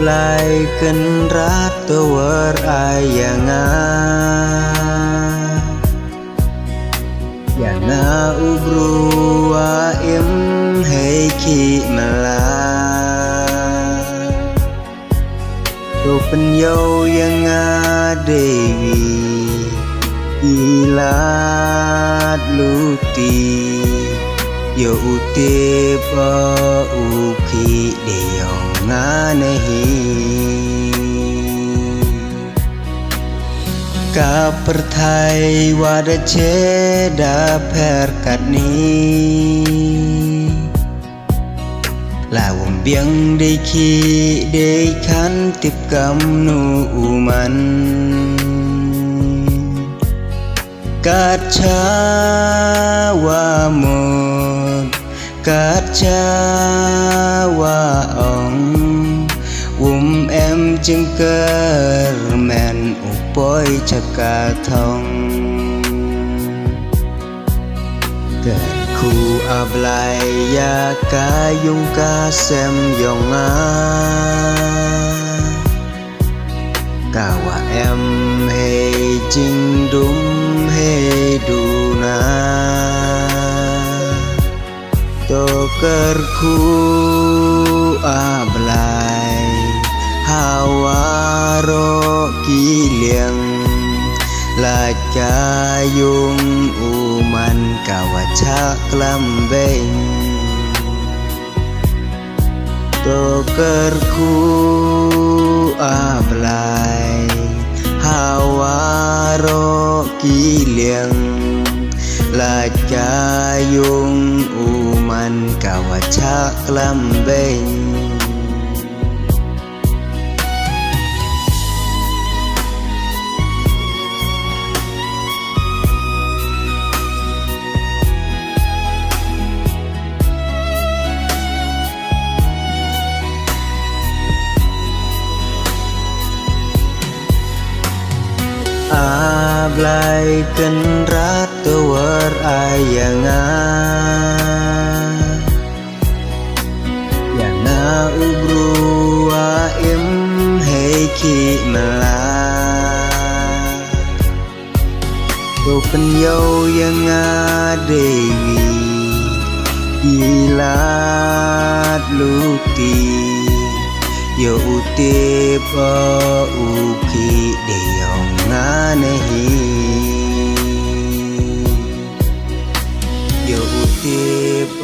Ablaikan ratu warayangan Yana ubru wa im heiki malah Tupen yau yang dewi Ilat luti Yo utip uki deyong nganehi Kapertai wada ceda perkat ni Lawang biang deki dekan tip kamnu uman Kaca wamut Kaca waong em jengker men upoi cakatong Ku ablai ya kayung kasem yonga Kawa em hei jing dum hei duna Tokerku ablai hawaro kiliang Lacayung uman kawacak lambeng Tokerku ablai hawaro kiliang Lacayung uman kawacak lambeng Ablaikan ratu warayangan Yana ubru wa im heiki malah Tupen yau yang dewi Ilat luti Yo utip uki deyong nganehi Yo utip